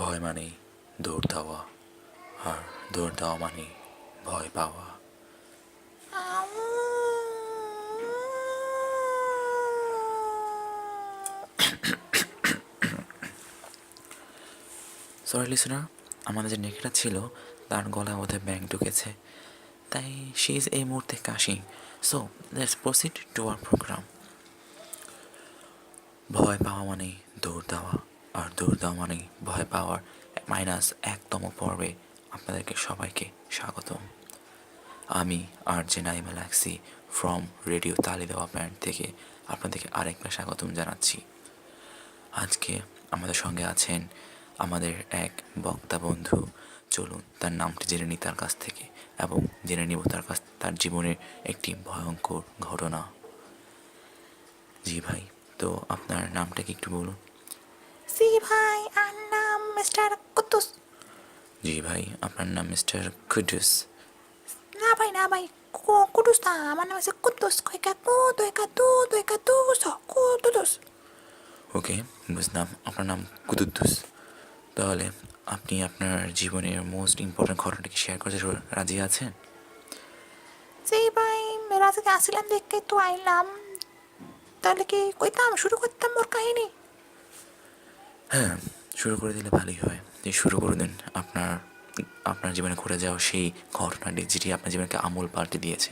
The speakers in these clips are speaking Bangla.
ভয় মানেই দৌড় দেওয়া, আর দৌড় দেওয়া মানেই ভয় পাওয়া। সরি লিসনার, আমাদের যে নেকড়েটা ছিল তার গলায় বোধহয় ব্যাঙ ঢুকেছে, তাই শি ইজ এই মুহূর্তে কাশি। So let's proceed to our program. ভয় পাওয়া মানেই দৌড় দেওয়া, আর দৌড় দেওয়া মানেই ভয় পাওয়ার -1তম পর্বে আপনাদেরকে সবাইকে স্বাগতম। আমি RJ Naim Alexi from radio তালি দেওয়া ব্যান্ড থেকে আপনাদেরকে আরেকবার স্বাগতম জানাচ্ছি। আজকে আমাদের সঙ্গে আছেন আমাদের এক বক্তা বন্ধু। চলুন তার নামটি জেনে নিই তার কাছ থেকে, এবং জেনে নিব তার জীবনের একটি ভয়ঙ্কর ঘটনা। জি ভাই, তো আপনার নামটা কি একটু বলুন? জি ভাই, আর নাম মিস্টার কুদ্দুস। জি ভাই, আপনার নাম মিস্টার কুদ্দুস। না ভাই, না ভাই, কুদ্দুস না, আমার নাম হচ্ছে কুদ্দুস। কয়কা দু দয়কা দু কুদ্দুস। ওকে, বুঝলাম, আপনার নাম কুদ্দুস। তাহলে আপনি আপনার জীবনের মোস্ট ইম্পর্ট্যান্ট ঘটনাটি শেয়ার করতে রাজি আছেন? জি ভাই, রাজকে আসিলাম দেখে তো আইলাম। তাহলে কি কইতাম, শুরু করতাম মোর কাহিনী? হ্যাঁ, শুরু করে দিলে ভালোই হয়। যে শুরু করে দিন আপনার আপনার জীবনে ঘটে যাওয়া সেই ঘটনাটি, যেটি আপনার জীবনকে আমূল পাল্টে দিয়েছে।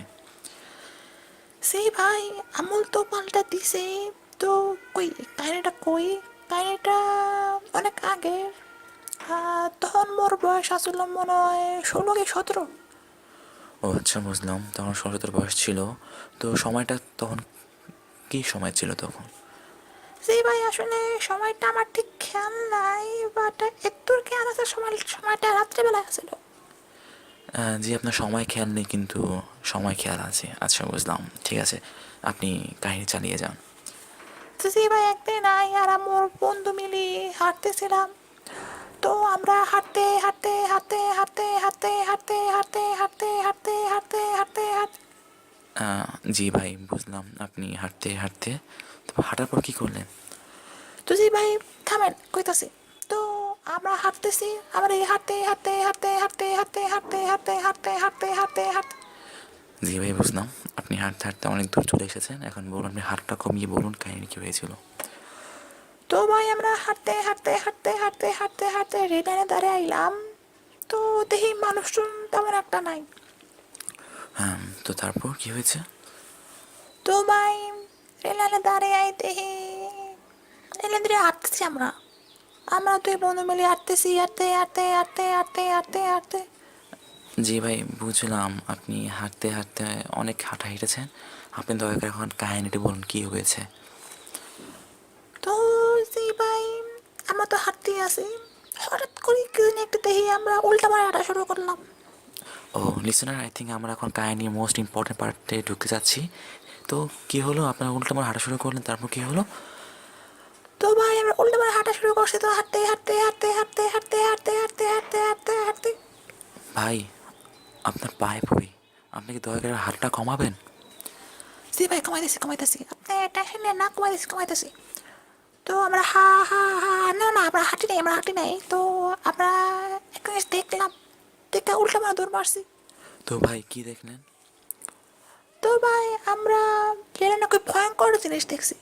জি ভাই, আমল তো পাল্টা দিছে। তো কই কাহিনীটা অনেক আগের। তখন মোর বয়স আসল মনে হয় 16 কি 17। ও আচ্ছা, বুঝলাম, তখন 17 বয়স ছিল। তো সময়টা তখন কী সময় ছিল তখন? জি ভাই, আসলে সময়টা আমার ঠিক খেয়াল নাই, বাট একটুর খেয়াল আছে। সময়টা রাত্রেবেলায় আছিল। জি, আপনার সময় খেয়াল নেই কিন্তু সময় খেয়াল আছে। আচ্ছা, বুঝলাম, ঠিক আছে, আপনি কাহিনী চালিয়ে যান। তো জি ভাই, একদিন আর আমার বন্ধু মিলি হাঁটতেছিলাম। তো আমরা হাঁটতে হাঁটতে হাঁটতে হাঁটতে হাঁটতে হাঁটতে হাঁটতে হাঁটতে হাঁটতে হাঁটতে হাঁটতে হাঁটতে জি ভাই, বুঝলাম, আপনি হাঁটতে হাঁটতে, তারপর হাঁটার পর কী করলেন? তো জি ভাই, থামেন কইতাছি। তো আমরা হাঁটতেছি, আমরা এই হাঁটতে হাঁটতে হাঁটতে হাঁটতে হাঁটতে হাঁটতে হাঁটতে হাঁটতে হাঁটতে হাঁটতে হাঁটতে জি ভাই, বুঝলাম, আপনি হাঁটতে হাঁটতে অনেক দূর চলে এসেছেন। এখন বলুন, আপনি হাতটা কমিয়ে বলুন কাহিনী কী হয়েছিল। তো ভাই, আমরা হাঁটতে হাঁটতে হাঁটতে হাঁটতে হাঁটতে হাঁটতে রেডারে দাঁড়িয়ে আইলাম। তো দেখি মানুষজন তেমন একটা নাই। হ্যাঁ, তো তারপর কী হয়েছে? তো ভাই, রেলানে দাঁড়িয়ে আই দেখি রেলে ধরে হাঁটতেছি আমরা। আমরা দুই বন্ধু মিলে হাঁটতেছি, হাঁটতে হাঁটতে হাঁটতে হাঁটতে হাঁটতে হাঁটতে। জি ভাই, বুঝলাম, আপনি হাঁটতে হাঁটতে অনেক হাঁটা হেঁটেছেন। আপনি দয়া করে এখন কাহিনীটি বলুন কী হয়েছে। তো জি ভাই, আমরা তো হাঁটতেই আছি। হঠাৎ করে কি জানি একটা দেখি আমরা উল্টা মারা হাঁটা শুরু করলাম। ও লিসেনার, আই থিঙ্ক আমরা এখন কাহিনীর মোস্ট ইম্পর্টেন্ট পার্টে ঢুকতে যাচ্ছি। তো কী হলো, আপনার উল্টা মারা হাঁটা শুরু করলেন, তারপর কী হলো? তো ভাই, আমরা উল্টা মারা হাঁটা শুরু করছি। তো হাঁটতে হাঁটতে হাঁটতে হাঁটতে হাঁটতে হাঁটতে হাঁটতে হাঁটতে হাঁটতে হাঁটতে ভাই, আপনার পায়ে পড়ি, আপনি কি দয়া করে হাতটা কমাবেন? জি ভাই, কমাইতেছি। আপনি টেনশন নেন না, কমাইতেছি। তো আমরা হা হা হা না না, আমরা হাঁটি নাই। তো আমরা একটা জিনিস দেখলাম, দেখে উল্টা মারা দৌড় মারছি। তো ভাই, কী দেখলেন? তো ভাই, আমরা রেলে নাকি ভয়ঙ্কর জিনিস দেখছি।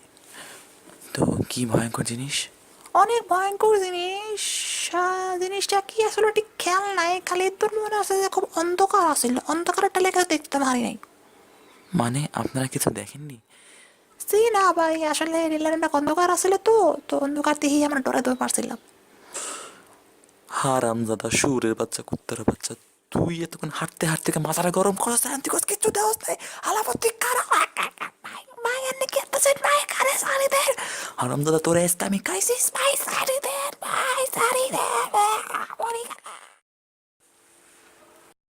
তো কী ভয়ঙ্কর জিনিস? অনেক ভয়ঙ্কর জিনিস। জিনিসটা কি আসলে ঠিক খেয়াল নাই, খালি তোর মনে আছে যে খুব অন্ধকার আছিল। অন্ধকারটা লেখা দেখতে পারি নাই। মানে আপনারা কিছু দেখেননি? সি না ভাই, আসলে রেলের অনেক অন্ধকার আছিল। তো তো অন্ধকার দেখেই আমরা ডরে দৌড় মারছিলাম। হারামজাদা, শুয়োরের বাচ্চা, কুত্তার বাচ্চা, তুই এতক্ষণ হাঁটতে হাঁটতে মাথাটা গরম করছ না? তুই কিচ্ছু দেওয়াস নাই, আলাপত্তি খারাপ। হারামজাদা, তোর এসে আমি খাইছি স্পাইস।